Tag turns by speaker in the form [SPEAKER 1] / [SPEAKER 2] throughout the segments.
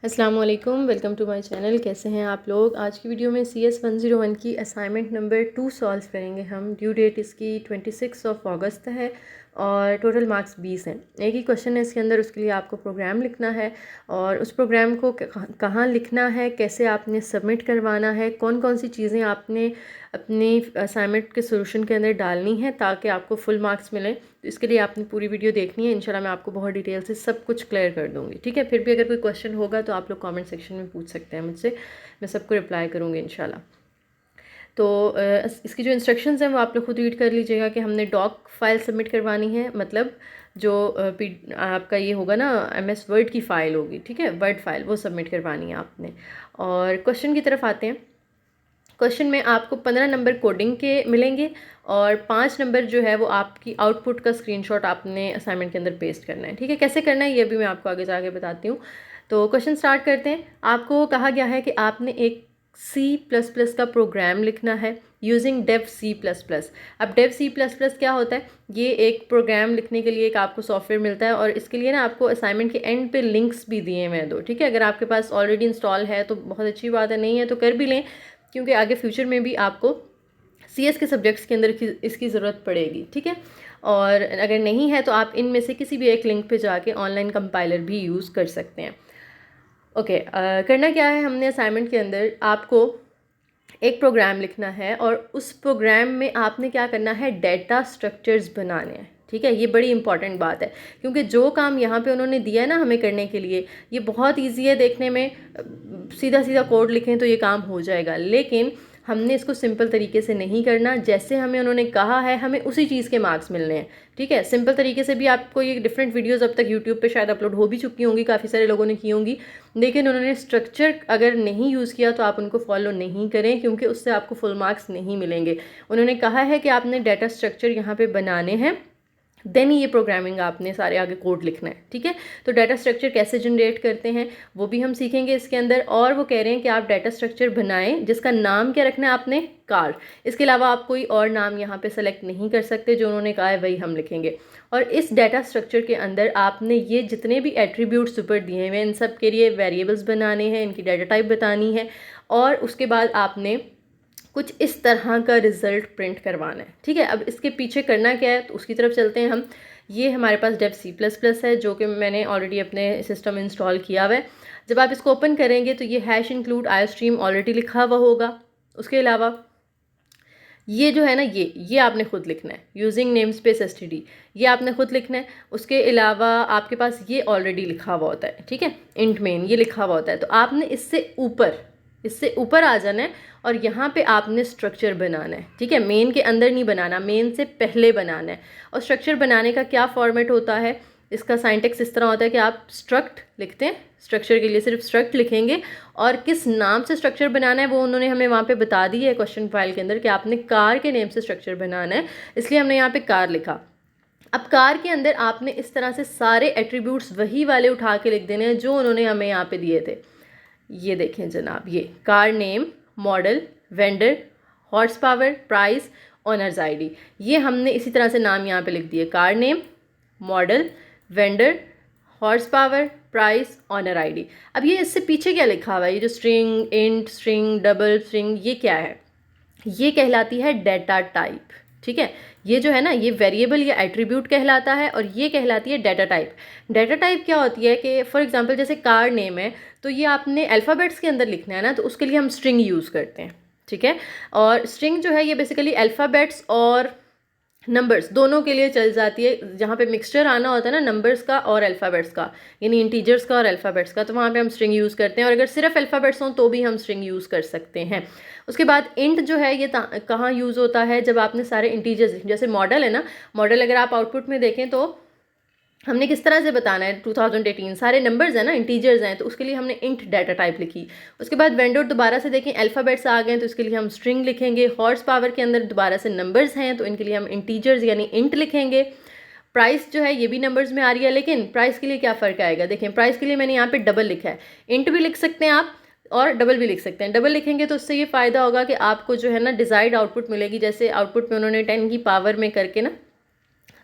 [SPEAKER 1] अस्सलाम वालेकुम, welcome to my channel. कैसे हैं आप लोग। आज की वीडियो में CS 101 की असाइनमेंट नंबर 2 सॉल्व करेंगे हम। ड्यू डेट इसकी 26 अगस्त है और टोटल मार्क्स 20 हैं। एक ही क्वेश्चन है इसके अंदर, उसके लिए आपको प्रोग्राम लिखना है और उस प्रोग्राम को कहाँ लिखना है, कैसे आपने सबमिट करवाना है, कौन कौन सी चीज़ें आपने अपनी असाइनमेंट के सोल्यूशन के अंदर डालनी है ताकि आपको फुल मार्क्स मिलें। तो इसके लिए आपने पूरी वीडियो देखनी है। इंशाल्लाह मैं आपको बहुत डिटेल से सब कुछ क्लियर कर दूँगी, ठीक है। फिर भी अगर कोई क्वेश्चन होगा तो आप लोग कमेंट सेक्शन में पूछ सकते हैं मुझसे, मैं सबको रिप्लाई करूँगी इंशाल्लाह। तो इसकी जो इंस्ट्रक्शंस हैं वो आप लोग खुद रीड कर लीजिएगा कि हमने डॉक फाइल सबमिट करवानी है, मतलब जो आपका ये होगा ना MS वर्ड की फ़ाइल होगी, ठीक है, वर्ड फाइल, वो सबमिट करवानी है आपने। और क्वेश्चन की तरफ आते हैं। क्वेश्चन में आपको 15 नंबर कोडिंग के मिलेंगे और 5 नंबर जो है वो आपकी आउटपुट का स्क्रीनशॉट आपने असाइनमेंट के अंदर पेस्ट करना है, ठीक है। कैसे करना है ये भी मैं आपको आगे जाके बताती हूँ। तो क्वेश्चन स्टार्ट करते हैं। आपको कहा गया है कि आपने एक C++ का प्रोग्राम लिखना है यूजिंग डेव C++। अब डेव C++ क्या होता है, ये एक प्रोग्राम लिखने के लिए एक आपको सॉफ्टवेयर मिलता है और इसके लिए ना आपको असाइनमेंट के एंड पे लिंक्स भी दिए हुए हैं दो, ठीक है। अगर आपके पास ऑलरेडी इंस्टॉल है तो बहुत अच्छी बात है, नहीं है तो कर भी लें, क्योंकि आगे फ्यूचर में भी आपको CS के सब्जेक्ट्स के अंदर इसकी ज़रूरत पड़ेगी, ठीक है। और अगर नहीं है तो आप इनमें से किसी भी एक लिंक पे जाके ऑनलाइन कंपाइलर भी यूज़ कर सकते हैं। ओके, करना क्या है, हमने असाइनमेंट के अंदर आपको एक प्रोग्राम लिखना है और उस प्रोग्राम में आपने क्या करना है, डेटा स्ट्रक्चर्स बनाने हैं, ठीक है। ये बड़ी इंपॉर्टेंट बात है क्योंकि जो काम यहाँ पे उन्होंने दिया है ना हमें करने के लिए, ये बहुत इजी है देखने में। सीधा सीधा कोड लिखें तो ये काम हो जाएगा, लेकिन हमने इसको सिंपल तरीके से नहीं करना। जैसे हमें उन्होंने कहा है हमें उसी चीज़ के मार्क्स मिलने हैं, ठीक है। सिंपल तरीके से भी आपको ये डिफरेंट वीडियोस अब तक यूट्यूब पे शायद अपलोड हो भी चुकी होंगी, काफ़ी सारे लोगों ने की होंगी, लेकिन उन्होंने स्ट्रक्चर अगर नहीं यूज़ किया तो आप उनको फॉलो नहीं करें क्योंकि उससे आपको फुल मार्क्स नहीं मिलेंगे। उन्होंने कहा है कि आपने डाटा स्ट्रक्चर यहाँ पे बनाने हैं, देन ये प्रोग्रामिंग आपने सारे आगे कोड लिखना है, ठीक है। तो डाटा स्ट्रक्चर कैसे जनरेट करते हैं वो भी हम सीखेंगे इसके अंदर। और वो कह रहे हैं कि आप डाटा स्ट्रक्चर बनाएं जिसका नाम क्या रखना है आपने, कार। इसके अलावा आप कोई और नाम यहाँ पे सेलेक्ट नहीं कर सकते, जो उन्होंने कहा है वही हम लिखेंगे। और इस डाटा स्ट्रक्चर के अंदर आपने ये जितने भी एट्रीब्यूट्स ऊपर दिए हुए हैं इन सब के लिए वेरिएबल्स बनाने हैं, इनकी डाटा टाइप बतानी है और उसके बाद आपने कुछ इस तरह का रिजल्ट प्रिंट करवाना है, ठीक है। अब इसके पीछे करना क्या है तो उसकी तरफ चलते हैं हम। ये हमारे पास डेव C++ है जो कि मैंने ऑलरेडी अपने सिस्टम में इंस्टॉल किया हुआ है। जब आप इसको ओपन करेंगे तो ये #include iostream ऑलरेडी लिखा हुआ होगा। उसके अलावा ये जो है ना, ये आपने खुद लिखना है यूजिंग नेम स्पेस std, ये आपने खुद लिखना है। उसके अलावा आपके पास ये ऑलरेडी लिखा हुआ होता है, ठीक है, इंट मेन ये लिखा हुआ होता है। तो आपने इससे ऊपर आ जाना है और यहाँ पे आपने स्ट्रक्चर बनाना है, ठीक है। मेन के अंदर नहीं बनाना, मेन से पहले बनाना है। और स्ट्रक्चर बनाने का क्या फॉर्मेट होता है, इसका साइंटेक्स इस तरह होता है कि आप स्ट्रक्ट लिखते हैं, स्ट्रक्चर के लिए सिर्फ स्ट्रक्ट लिखेंगे और किस नाम से स्ट्रक्चर बनाना है वो उन्होंने हमें वहाँ पे बता दी है क्वेश्चन फाइल के अंदर कि आपने कार के नेम से स्ट्रक्चर बनाना है, इसलिए हमने यहाँ पे कार लिखा। अब कार के अंदर आपने इस तरह से सारे एट्रीब्यूट्स वही वाले उठा के लिख देने हैं जो उन्होंने हमें यहाँ पे दिए थे। ये देखें जनाब, ये car name, model, vendor, horse power, price, honours ID, ये हमने इसी तरह से नाम यहाँ पे लिख दिए। Car name, model, vendor, horse power, price, owner ID. अब ये इससे पीछे क्या लिखा हुआ है, ये जो string, int, string, double string, ये क्या है, ये कहलाती है डाटा टाइप, ठीक है। ये जो है ना ये वेरिएबल या एट्रीब्यूट कहलाता है और ये कहलाती है डाटा टाइप। डाटा टाइप क्या होती है कि फॉर एग्जांपल जैसे कार नेम है तो ये आपने अल्फ़ाबेट्स के अंदर लिखना है ना, तो उसके लिए हम स्ट्रिंग यूज़ करते हैं, ठीक है। और स्ट्रिंग जो है ये बेसिकली अल्फ़ाबेट्स और नंबर्स दोनों के लिए चल जाती है। जहाँ पे मिक्सचर आना होता है ना नंबर्स का और अल्फ़ाबेट्स का, यानी इंटीजर्स का और अल्फ़ाबेट्स का, तो वहाँ पे हम स्ट्रिंग यूज़ करते हैं। और अगर सिर्फ अल्फ़ाबेट्स हों तो भी हम स्ट्रिंग यूज़ कर सकते हैं। उसके बाद इंट जो है ये कहाँ यूज़ होता है, जब आपने सारे इंटीजर्स, जैसे मॉडल है ना, मॉडल अगर आप आउटपुट में देखें तो हमने किस तरह से बताना है, 2018 सारे नंबर्स हैं ना, इंटीजर्स हैं, तो उसके लिए हमने इंट डाटा टाइप लिखी। उसके बाद वेंडर दोबारा से देखें अल्फ़ाबेट्स आ गए तो इसके लिए हम स्ट्रिंग लिखेंगे। हॉर्स पावर के अंदर दोबारा से नंबर्स हैं तो इनके लिए हम इंटीजर्स यानी इंट लिखेंगे। प्राइस जो है ये भी नंबर्स में आ रही है, लेकिन प्राइस के लिए क्या फ़र्क आएगा, देखें प्राइस के लिए मैंने यहाँ पे डबल लिखा है। इंट भी लिख सकते हैं आप और डबल भी लिख सकते हैं। डबल लिखेंगे तो उससे ये फ़ायदा होगा कि आपको जो है ना डिज़ायर्ड आउटपुट मिलेगी। जैसे आउटपुट में उन्होंने 10 की पावर में करके ना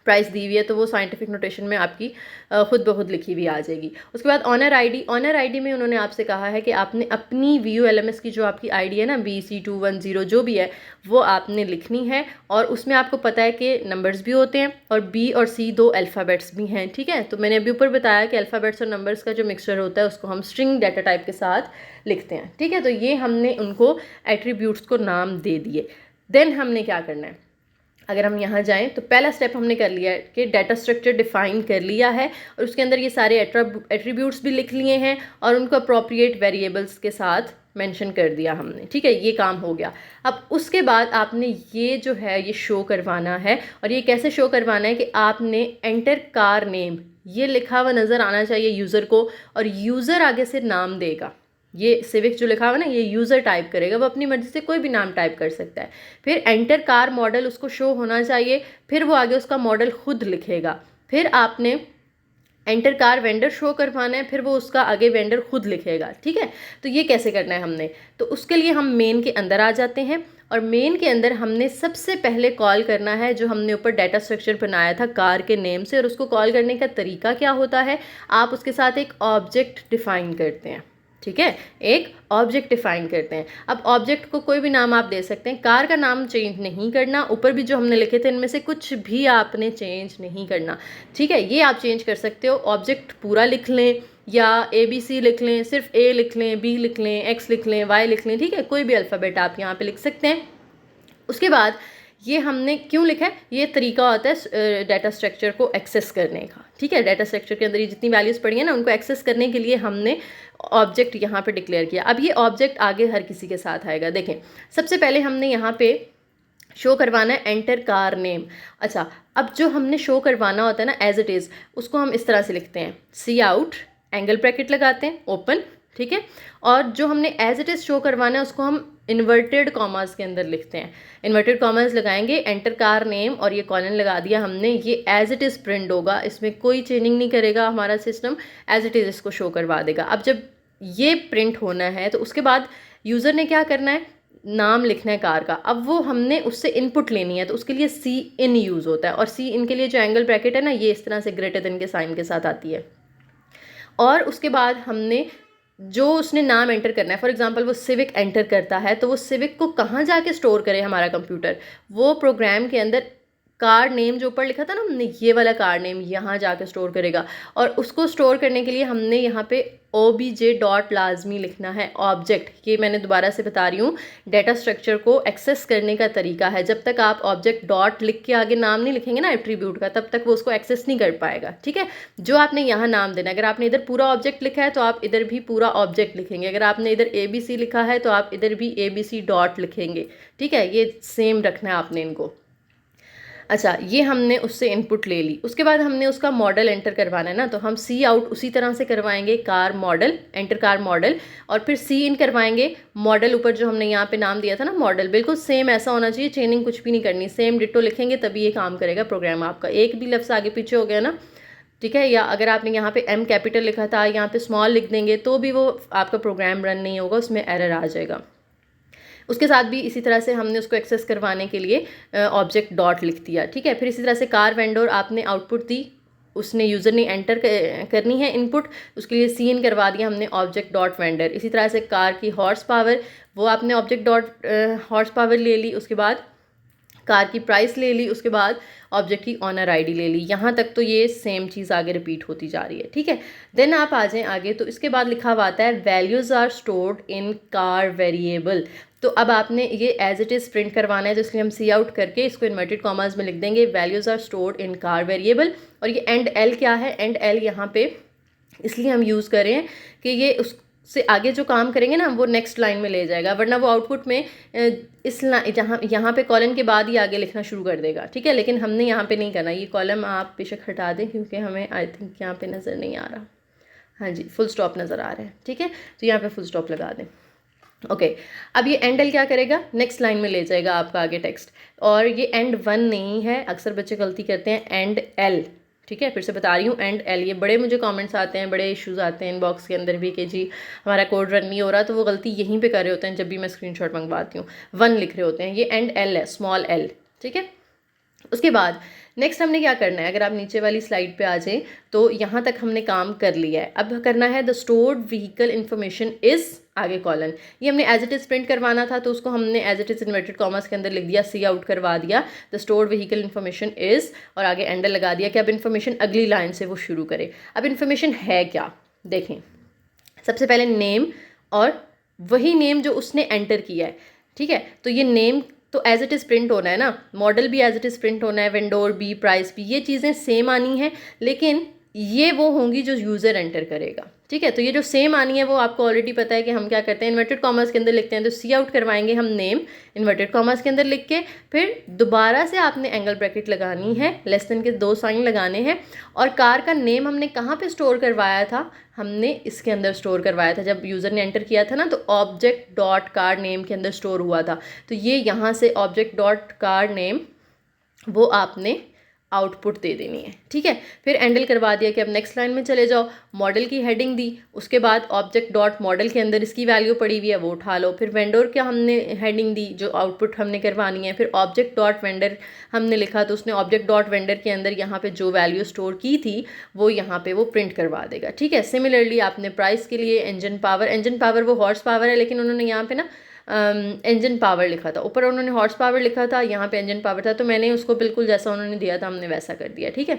[SPEAKER 1] प्राइस दी हुई है तो वो साइंटिफिक नोटेशन में आपकी खुद ब खुद लिखी हुई आ जाएगी। उसके बाद ऑनर आईडी में उन्होंने आपसे कहा है कि आपने अपनी VULMS की जो आपकी आईडी है ना BC210 जो भी है वो आपने लिखनी है, और उसमें आपको पता है कि नंबर्स भी होते हैं और B और C 2 अल्फ़ाबेट्स भी हैं, ठीक है। तो मैंने अभी ऊपर बताया कि अल्फ़ाबेट्स और नंबर्स का जो मिक्सचर होता है उसको हम स्ट्रिंग डाटा टाइप के साथ लिखते हैं, ठीक है। तो ये हमने उनको एट्रीब्यूट्स को नाम दे दिए। देन हमने क्या करना है, अगर हम यहाँ जाएं तो पहला स्टेप हमने कर लिया है कि डाटा स्ट्रक्चर डिफाइन कर लिया है और उसके अंदर ये सारे एट्रीब्यूट्स भी लिख लिए हैं और उनको अप्रोप्रिएट वेरिएबल्स के साथ मेंशन कर दिया हमने, ठीक है। ये काम हो गया। अब उसके बाद आपने ये जो है ये शो करवाना है, और ये कैसे शो करवाना है कि आपने एंटर कार नेम ये लिखा हुआ नज़र आना चाहिए यूज़र को, और यूज़र आगे से नाम देगा। ये सिविक जो लिखा हुआ ना ये यूज़र टाइप करेगा, वो अपनी मर्ज़ी से कोई भी नाम टाइप कर सकता है। फिर एंटर कार मॉडल उसको शो होना चाहिए, फिर वो आगे उसका मॉडल खुद लिखेगा। फिर आपने एंटर कार वेंडर शो करवाना है, फिर वो उसका आगे वेंडर खुद लिखेगा, ठीक है। तो ये कैसे करना है हमने, तो उसके लिए हम मेन के अंदर आ जाते हैं, और मेन के अंदर हमने सबसे पहले कॉल करना है जो हमने ऊपर डाटा स्ट्रक्चर बनाया था कार के नेम से। और उसको कॉल करने का तरीका क्या होता है, आप उसके साथ एक ऑब्जेक्ट डिफाइन करते हैं, ठीक है। एक ऑब्जेक्ट डिफाइन करते हैं। अब ऑब्जेक्ट को कोई भी नाम आप दे सकते हैं, कार का नाम चेंज नहीं करना, ऊपर भी जो हमने लिखे थे इनमें से कुछ भी आपने चेंज नहीं करना, ठीक है। ये आप चेंज कर सकते हो, ऑब्जेक्ट पूरा लिख लें या ABC लिख लें, सिर्फ A लिख लें, B लिख लें, X लिख लें, Y लिख लें, ठीक है। कोई भी अल्फ़ाबेट आप यहाँ पे लिख सकते हैं। उसके बाद ये हमने क्यों लिखा है, ये तरीका होता है डाटा स्ट्रक्चर को एक्सेस करने का, ठीक है। डाटा स्ट्रक्चर के अंदर ये जितनी वैल्यूज़ पड़ी है ना उनको एक्सेस करने के लिए हमने ऑब्जेक्ट यहाँ पे डिक्लेयर किया। अब ये ऑब्जेक्ट आगे हर किसी के साथ आएगा। देखें, सबसे पहले हमने यहाँ पे शो करवाना है एंटर कार नेम। अच्छा, अब जो हमने शो करवाना होता है ना एज इट इज़, उसको हम इस तरह से लिखते हैं, सी आउट एंगल ब्रैकेट लगाते हैं ओपन, ठीक है। और जो हमने एज इट इज़ शो करवाना है उसको हम इन्वर्टेड कॉमास के अंदर लिखते हैं। इन्वर्टेड कॉमास लगाएंगे, एंटर कार नेम और ये कॉलन लगा दिया हमने, ये एज इट इज़ प्रिंट होगा, इसमें कोई चेंजिंग नहीं करेगा हमारा सिस्टम, एज इट इज़ इसको शो करवा देगा। अब जब ये प्रिंट होना है तो उसके बाद यूज़र ने क्या करना है, नाम लिखना है कार का। अब वो हमने उससे इनपुट लेनी है, तो उसके लिए सी इन यूज़ होता है, और सी इन के लिए जो एंगल ब्रैकेट है ना ये इस तरह से ग्रेटर देन के साइन के साथ आती है। और उसके बाद हमने जो उसने नाम एंटर करना है, फॉर एग्जांपल वो सिविक एंटर करता है, तो वो सिविक को कहाँ जाके स्टोर करे हमारा कंप्यूटर, वो प्रोग्राम के अंदर कार नेम जो ऊपर लिखा था ना हमने ये वाला कार नेम यहाँ जाके स्टोर करेगा। और उसको स्टोर करने के लिए हमने यहाँ पे OBJ डॉट लाजमी लिखना है ऑब्जेक्ट। ये मैंने दोबारा से बता रही हूँ, डाटा स्ट्रक्चर को एक्सेस करने का तरीका है। जब तक आप ऑब्जेक्ट डॉट लिख के आगे नाम नहीं लिखेंगे ना एट्रीब्यूट का, तब तक वो उसको एक्सेस नहीं कर पाएगा, ठीक है। जो आपने यहाँ नाम देना, अगर आपने इधर पूरा ऑब्जेक्ट लिखा है तो आप इधर भी पूरा ऑब्जेक्ट लिखेंगे, अगर आपने इधर ABC लिखा है तो आप इधर भी ABC डॉट लिखेंगे, ठीक है। ये सेम रखना है आपने इनको। अच्छा, ये हमने उससे इनपुट ले ली, उसके बाद हमने उसका मॉडल एंटर करवाना है ना, तो हम सी आउट उसी तरह से करवाएंगे, car model enter car model, और फिर सी इन करवाएंगे मॉडल, ऊपर जो हमने यहाँ पे नाम दिया था ना मॉडल, बिल्कुल सेम ऐसा होना चाहिए, चेंजिंग कुछ भी नहीं करनी, सेम डिटो लिखेंगे तभी ये काम करेगा प्रोग्राम आपका। एक भी लफ्ज़ आगे पीछे हो गया ना, ठीक है, या अगर आपने यहाँ पे M कैपिटल लिखा था यहाँ पे स्मॉल लिख देंगे तो भी वो आपका प्रोग्राम रन नहीं होगा, उसमें एरर आ जाएगा। उसके साथ भी इसी तरह से हमने उसको एक्सेस करवाने के लिए ऑब्जेक्ट डॉट लिख दिया, ठीक है। फिर इसी तरह से कार वेंडर आपने आउटपुट दी, उसने यूज़र ने एंटर करनी है इनपुट, उसके लिए सी इन करवा दिया हमने ऑब्जेक्ट डॉट वेंडर। इसी तरह से कार की हॉर्स पावर, वो आपने ऑब्जेक्ट डॉट हॉर्स पावर ले ली, उसके बाद कार की प्राइस ले ली, उसके बाद ऑब्जेक्ट की ऑनर आईडी ले ली। यहाँ तक तो ये सेम चीज़ आगे रिपीट होती जा रही है, ठीक है। देन आप आ जाएं आगे, तो इसके बाद लिखा हुआ आता है values are stored in car variable. तो अब आपने ये एज इट इज़ प्रिंट करवाना है, तो इसलिए हम सी आउट करके इसको इन्वर्टेड कॉमास में लिख देंगे, values are stored in car variable. और ये एंड एल क्या है, एंड एल यहाँ पे इसलिए हम यूज़ करें कि ये उससे आगे जो काम करेंगे ना वो नेक्स्ट लाइन में ले जाएगा, वरना वो आउटपुट में इस यहाँ पे कॉलम के बाद ही आगे लिखना शुरू कर देगा, ठीक है। लेकिन हमने यहाँ पे नहीं करना, ये कॉलम आप बेशक हटा दें क्योंकि हमें आई थिंक यहाँ पे नज़र नहीं आ रहा, हाँ जी फुल स्टॉप नज़र आ रहा है, ठीक है। तो यहाँ पे फुल स्टॉप लगा दें, ओके। अब ये एंड एल क्या करेगा, नेक्स्ट लाइन में ले जाएगा आपका आगे टेक्स्ट। और ये एंड वन नहीं है, अक्सर बच्चे गलती करते हैं, एंड एल, ठीक है। फिर से बता रही हूँ, एंड एल। ये बड़े मुझे कमेंट्स आते हैं, बड़े इश्यूज आते हैं इनबॉक्स के अंदर भी कि जी हमारा कोड रन नहीं हो रहा, तो वो गलती यहीं पे कर रहे होते हैं जब भी मैं स्क्रीनशॉट मंगवाती हूँ, वन लिख रहे होते हैं, ये एंड एल है, स्मॉल एल, ठीक है। उसके बाद नेक्स्ट हमने क्या करना है, अगर आप नीचे वाली स्लाइड पे आ जाएं तो यहाँ तक हमने काम कर लिया है। अब करना है the stored vehicle information is, आगे कॉलन, ये हमने एज इट इज़ प्रिंट करवाना था तो उसको हमने as it is inverted commas के अंदर लिख दिया, सी आउट करवा दिया, the stored vehicle information is, और आगे एंडर लगा दिया कि अब इन्फॉर्मेशन अगली लाइन से वो शुरू करे। अब इन्फॉर्मेशन है क्या, देखें, सबसे पहले नेम, और वही नेम जो उसने एंटर किया है, ठीक है। तो ये नेम तो एज इट इज़ प्रिंट होना है ना, मॉडल भी एज इट इज़ प्रिंट होना है, वेंडोर भी, प्राइस भी, ये चीज़ें सेम आनी है, लेकिन ये वो होंगी जो यूज़र एंटर करेगा, ठीक है। तो ये जो सेम आनी है वो आपको ऑलरेडी पता है कि हम क्या करते हैं, इन्वर्टेड कॉमर्स के अंदर लिखते हैं, तो सी आउट करवाएंगे हम नेम इन्वर्टेड कॉमर्स के अंदर लिख के, फिर दोबारा से आपने एंगल ब्रैकेट लगानी है, लेस देन के 2 साइन लगाने हैं, और कार का नेम हमने कहाँ पे स्टोर करवाया था, हमने इसके अंदर स्टोर करवाया था, जब यूज़र ने एंटर किया था ना, तो ऑब्जेक्ट डॉट कार नेम के अंदर स्टोर हुआ था। तो ये यहाँ से ऑब्जेक्ट डॉट कार नेम वो आपने आउटपुट दे देनी है, ठीक है। फिर एंडल करवा दिया कि अब नेक्स्ट लाइन में चले जाओ, मॉडल की हेडिंग दी, उसके बाद ऑब्जेक्ट डॉट मॉडल के अंदर इसकी वैल्यू पड़ी हुई है वो उठा लो, फिर वेंडर क्या हमने हेडिंग दी जो आउटपुट हमने करवानी है, फिर ऑब्जेक्ट डॉट वेंडर हमने लिखा तो उसने ऑब्जेक्ट डॉट वेंडर के अंदर यहाँ पे जो वैल्यू स्टोर की थी वो यहाँ पे वो प्रिंट करवा देगा, ठीक है। सिमिलरली आपने प्राइस के लिए इंजन पावर वो हॉर्स पावर है, लेकिन उन्होंने यहाँ पे ना इंजन पावर लिखा था, ऊपर उन्होंने हॉर्स पावर लिखा था, यहाँ पे इंजन पावर था, तो मैंने उसको बिल्कुल जैसा उन्होंने दिया था हमने वैसा कर दिया, ठीक है।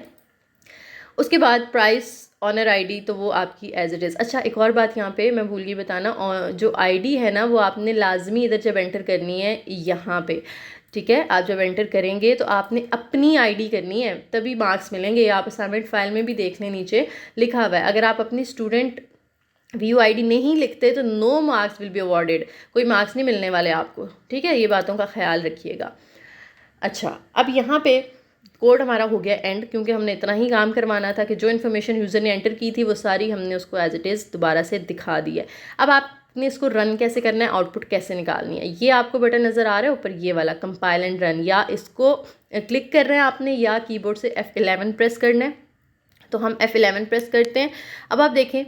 [SPEAKER 1] उसके बाद प्राइस ऑनर आईडी तो वो आपकी एज इट इज़। अच्छा, एक और बात यहाँ पे मैं भूल गई बताना, जो आईडी है ना वो आपने लाजमी इधर जब एंटर करनी है यहाँ पे, ठीक है। आप जब एंटर करेंगे तो आपने अपनी आईडी करनी है, तभी मार्क्स मिलेंगे। आप असाइनमेंट फाइल में भी देख लें, नीचे लिखा हुआ है, अगर आप अपनी स्टूडेंट व्यू आईडी नहीं लिखते तो no marks will be awarded, कोई मार्क्स नहीं मिलने वाले आपको, ठीक है। ये बातों का ख्याल रखिएगा। अच्छा, अब यहाँ पे कोड हमारा हो गया एंड, क्योंकि हमने इतना ही काम करवाना था कि जो इन्फॉर्मेशन यूज़र ने एंटर की थी वो सारी हमने उसको एज इट इज़ दोबारा से दिखा दी है। अब आपने इसको रन कैसे करना है, आउटपुट कैसे निकालनी है, ये आपको बटन नज़र आ रहा है ऊपर, ये वाला कंपाइल एंड रन, या इसको क्लिक कर रहे हैं आपने या कीबोर्ड से F11 प्रेस करना है, तो हम F11 प्रेस करते हैं। अब आप देखें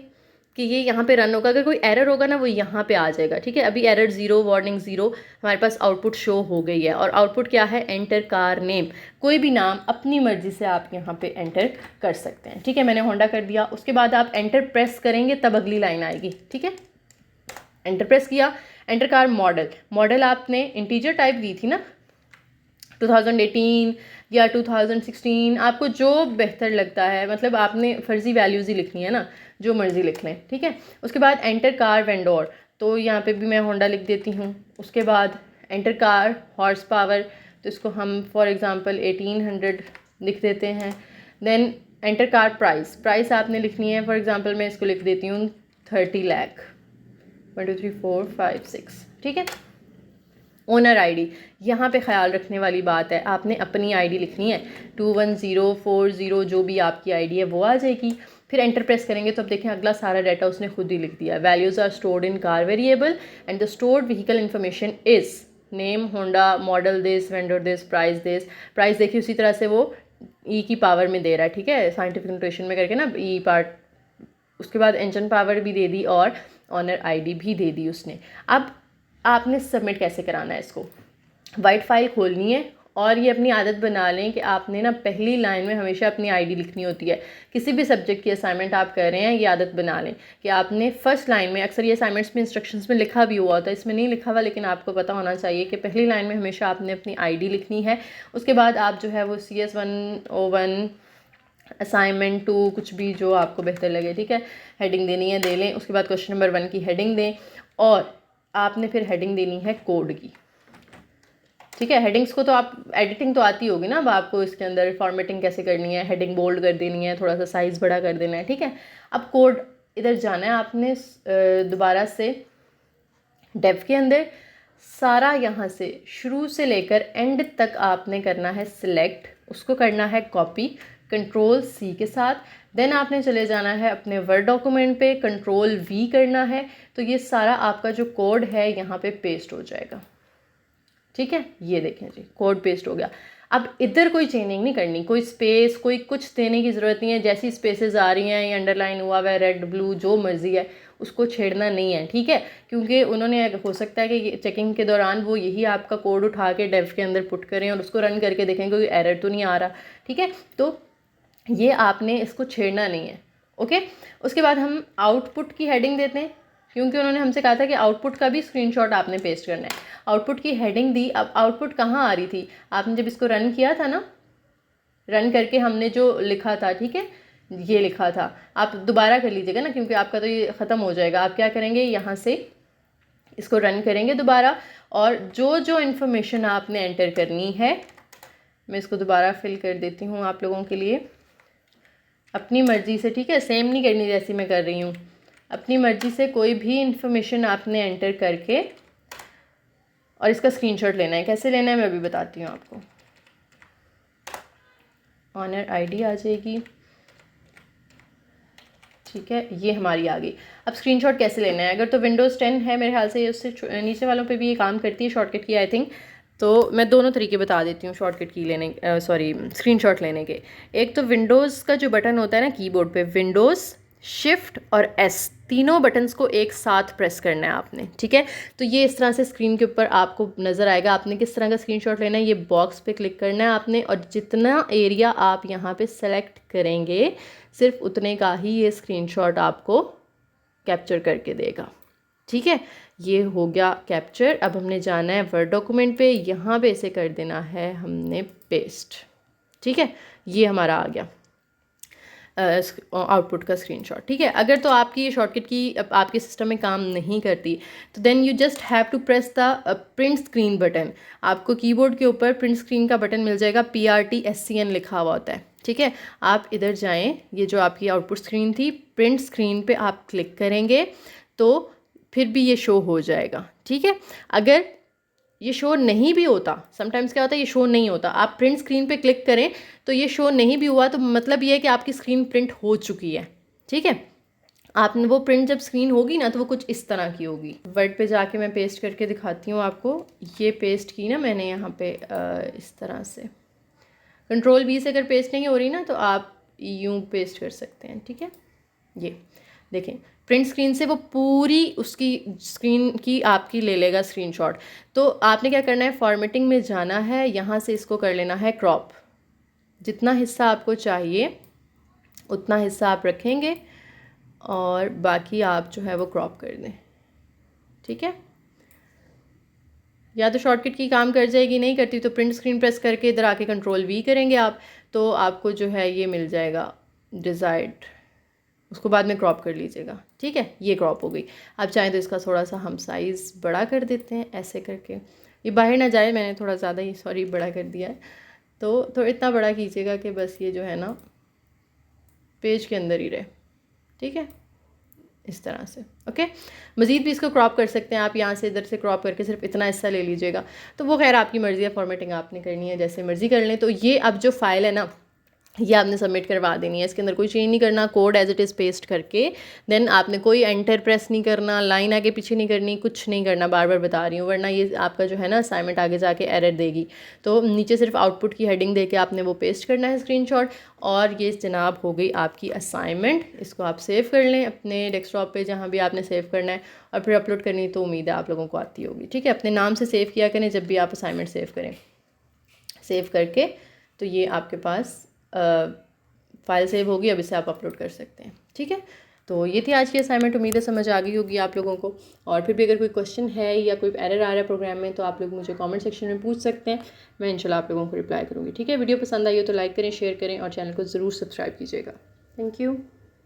[SPEAKER 1] कि ये यहाँ पे रन होगा, अगर कोई एरर होगा ना वो यहाँ पे आ जाएगा, ठीक है। अभी एरर 0, वार्निंग 0, हमारे पास आउटपुट शो हो गई है, और आउटपुट क्या है, एंटर कार नेम, कोई भी नाम अपनी मर्जी से आप यहाँ पे एंटर कर सकते हैं, ठीक है। मैंने होंडा कर दिया, उसके बाद आप एंटर प्रेस करेंगे तब अगली लाइन आएगी, ठीक है। एंटर प्रेस किया, एंटर कार मॉडल आपने इंटीजर टाइप दी थी ना, 2018 या 2016, आपको जो बेहतर लगता है, मतलब आपने फर्जी वैल्यूज़ ही लिखनी है ना, जो मर्ज़ी लिख लें, ठीक है। उसके बाद एंटर कार वेंडोर, तो यहाँ पे भी मैं होंडा लिख देती हूँ। उसके बाद एंटर कार हॉर्स पावर, तो इसको हम फॉर एग्ज़ाम्पल 1800 लिख देते हैं। देन एंटर कार प्राइस आपने लिखनी है, फॉर एग्ज़ाम्पल मैं इसको लिख देती हूँ 30 लाख, 1 2 3 4 5 6, ठीक है। ओनर आईडी, यहाँ पे ख्याल रखने वाली बात है, आपने अपनी आईडी लिखनी है, 21040 जो भी आपकी आईडी है वो आ जाएगी। फिर एंटर प्रेस करेंगे तो अब देखें अगला सारा डाटा उसने खुद ही लिख दिया। Values are stored in car variable and the stored vehicle information is name Honda, model this, vendor this, price देखिए उसी तरह से वो ई की पावर में दे रहा है, ठीक है, साइंटिफिक नोटेशन में करके ना ई पार्ट। उसके बाद इंजन पावर भी दे दी और ऑनर आईडी भी दे दी उसने। अब आपने सबमिट कैसे कराना है, इसको वाइट फाइल खोलनी है, और ये अपनी आदत बना लें कि आपने ना पहली लाइन में हमेशा अपनी आईडी लिखनी होती है। किसी भी सब्जेक्ट की असाइनमेंट आप कर रहे हैं, ये आदत बना लें कि आपने फर्स्ट लाइन में, अक्सर ये असाइनमेंट्स में इंस्ट्रक्शंस में लिखा भी हुआ होता है, इसमें नहीं लिखा हुआ, लेकिन आपको पता होना चाहिए कि पहली लाइन में हमेशा आपने अपनी आईडी लिखनी है। उसके बाद आप जो है वो CS 101 असाइनमेंट 2 कुछ भी जो आपको बेहतर लगे, ठीक है, हेडिंग देनी है दे लें। उसके बाद क्वेश्चन नंबर 1 की हेडिंग दें, और आपने फिर हेडिंग देनी है कोड की, ठीक है। हेडिंग्स को तो आप एडिटिंग तो आती होगी ना, अब आपको इसके अंदर फॉर्मेटिंग कैसे करनी है, हेडिंग बोल्ड कर देनी है, थोड़ा सा साइज़ बड़ा कर देना है, ठीक है। अब कोड इधर जाना है आपने, दोबारा से डेव के अंदर सारा यहाँ से शुरू से लेकर एंड तक आपने करना है सिलेक्ट, उसको करना है कॉपी Ctrl+C के साथ। देन आपने चले जाना है अपने वर्ड डॉक्यूमेंट पे, Ctrl+V करना है, तो ये सारा आपका जो कोड है यहाँ पे पेस्ट हो जाएगा, ठीक है। ये देखें जी, कोड पेस्ट हो गया। अब इधर कोई चेंजिंग नहीं करनी, कोई स्पेस कोई कुछ देने की ज़रूरत नहीं है, जैसी स्पेसेस आ रही हैं, ये अंडरलाइन हुआ हुआ है, रेड ब्लू जो मर्जी है उसको छेड़ना नहीं है, ठीक है, क्योंकि उन्होंने हो सकता है कि चेकिंग के दौरान वो यही आपका कोड उठा के डेव के अंदर पुट करें और उसको रन करके देखें कोई एरर तो नहीं आ रहा, ठीक है। तो ये आपने इसको छेड़ना नहीं है, ओके। उसके बाद हम आउटपुट की हेडिंग देते हैं, क्योंकि उन्होंने हमसे कहा था कि आउटपुट का भी स्क्रीनशॉट आपने पेस्ट करना है। आउटपुट की हेडिंग दी। अब आउटपुट कहाँ आ रही थी, आपने जब इसको रन किया था ना, रन करके हमने जो लिखा था, ठीक है, ये लिखा था, आप दोबारा कर लीजिएगा ना, क्योंकि आपका तो ये ख़त्म हो जाएगा। आप क्या करेंगे, यहाँ से इसको रन करेंगे दोबारा, और जो जो इन्फॉर्मेशन आपने एंटर करनी है, मैं इसको दोबारा फिल कर देती हूँ आप लोगों के लिए अपनी मर्ज़ी से, ठीक है, सेम नहीं करनी जैसी मैं कर रही हूँ। अपनी मर्ज़ी से कोई भी इंफॉर्मेशन आपने एंटर करके और इसका स्क्रीनशॉट लेना है। कैसे लेना है मैं अभी बताती हूँ आपको। ऑनर आईडी आ जाएगी, ठीक है, ये हमारी आ गई। अब स्क्रीनशॉट कैसे लेना है, अगर तो विंडोज़ 10 है मेरे ख्याल से, उससे नीचे वालों पे भी ये काम करती है शॉर्टकट की आई थिंक, तो मैं दोनों तरीके बता देती हूँ शॉर्टकट की लेने, स्क्रीनशॉट लेने के। एक तो विंडोज़ का जो बटन होता है ना कीबोर्ड पे, विंडोज़, शिफ्ट और एस, तीनों बटन्स को एक साथ प्रेस करना है आपने, ठीक है। तो ये इस तरह से स्क्रीन के ऊपर आपको नज़र आएगा। आपने किस तरह का स्क्रीनशॉट लेना है, ये बॉक्स पे क्लिक करना है आपने, और जितना एरिया आप यहाँ पे सेलेक्ट करेंगे सिर्फ उतने का ही ये स्क्रीनशॉट आपको कैप्चर करके देगा, ठीक है। ये हो गया कैप्चर। अब हमने जाना है वर्ड डॉक्यूमेंट पे, यहाँ पे इसे कर देना है हमने पेस्ट, ठीक है। ये हमारा आ गया आउटपुट का स्क्रीनशॉट, ठीक है। अगर तो आपकी ये शॉर्टकट की आपके सिस्टम में काम नहीं करती, तो then you just have to press the print screen button. आपको कीबोर्ड के ऊपर प्रिंट स्क्रीन का बटन मिल जाएगा, PRTSCN लिखा हुआ होता है, ठीक है। आप इधर जाएं, ये जो आपकी आउटपुट स्क्रीन थी, प्रिंट स्क्रीन पे आप क्लिक करेंगे तो फिर भी ये शो हो जाएगा, ठीक है। अगर ये शो नहीं भी होता, समटाइम्स क्या होता है ये शो नहीं होता, आप प्रिंट स्क्रीन पे क्लिक करें तो ये शो नहीं भी हुआ, तो मतलब ये है कि आपकी स्क्रीन प्रिंट हो चुकी है, ठीक है। आपने वो प्रिंट जब स्क्रीन होगी ना, तो वो कुछ इस तरह की होगी। वर्ड पे जाके मैं पेस्ट करके दिखाती हूँ आपको। ये पेस्ट की ना मैंने यहाँ पे इस तरह से, Ctrl+V से अगर पेस्ट नहीं हो रही ना, तो आप यूँ पेस्ट कर सकते हैं, ठीक है। ये देखें, प्रिंट स्क्रीन से वो पूरी उसकी स्क्रीन की आपकी ले लेगा स्क्रीनशॉट। तो आपने क्या करना है, फॉर्मेटिंग में जाना है, यहाँ से इसको कर लेना है क्रॉप। जितना हिस्सा आपको चाहिए उतना हिस्सा आप रखेंगे और बाकी आप जो है वो क्रॉप कर दें, ठीक है। या तो शॉर्टकट की काम कर जाएगी, नहीं करती तो प्रिंट स्क्रीन प्रेस करके इधर आके Ctrl+V करेंगे आप, तो आपको जो है ये मिल जाएगा डिज़ायर्ड। उसको बाद में क्रॉप कर लीजिएगा, ठीक है। ये क्रॉप हो गई। आप चाहें तो इसका थोड़ा सा हम साइज़ बड़ा कर देते हैं, ऐसे करके ये बाहर ना जाए। मैंने थोड़ा ज़्यादा ही सॉरी बड़ा कर दिया है, तो इतना बड़ा कीजिएगा कि बस ये जो है ना पेज के अंदर ही रहे, ठीक है, इस तरह से, ओके। मज़ीद भी इसको क्रॉप कर सकते हैं आप, यहाँ से इधर से क्रॉप करके सिर्फ इतना हिस्सा ले लीजिएगा। तो वो खैर आपकी मर्ज़ी है, फॉर्मेटिंग आपने करनी है, जैसे मर्ज़ी कर लें। तो ये अब जो फाइल है ना, ये आपने सबमिट करवा देनी है। इसके अंदर कोई चेंज नहीं करना, code as it is paste करके देन आपने कोई एंटर प्रेस नहीं करना, लाइन आगे पीछे नहीं करनी, कुछ नहीं करना, बार बार बता रही हूँ, वरना ये आपका जो है ना असाइनमेंट आगे जाके एरर देगी। तो नीचे सिर्फ आउटपुट की हेडिंग दे के आपने वो पेस्ट करना है स्क्रीनशॉट, और ये जनाब हो गई आपकी असाइनमेंट। इसको आप सेव कर लें अपने डेस्कटॉप पे, जहाँ भी आपने सेव करना है, और फिर अपलोड करनी तो उम्मीद है आप लोगों को आती होगी, ठीक है। अपने नाम से सेव किया करें जब भी आप असाइनमेंट सेव करें। सेव करके तो ये आपके पास फाइल सेव होगी, अब इसे आप अपलोड कर सकते हैं, ठीक है। तो ये थी आज की असाइनमेंट, उम्मीद है समझ आ गई होगी आप लोगों को। और फिर भी अगर कोई क्वेश्चन है या कोई एरर आ रहा है प्रोग्राम में, तो आप लोग मुझे कमेंट सेक्शन में पूछ सकते हैं, मैं इंशाल्लाह आप लोगों को रिप्लाई करूँगी, ठीक है। वीडियो पसंद आई हो तो लाइक करें, शेयर करें और चैनल को ज़रूर सब्सक्राइब कीजिएगा। Thank you.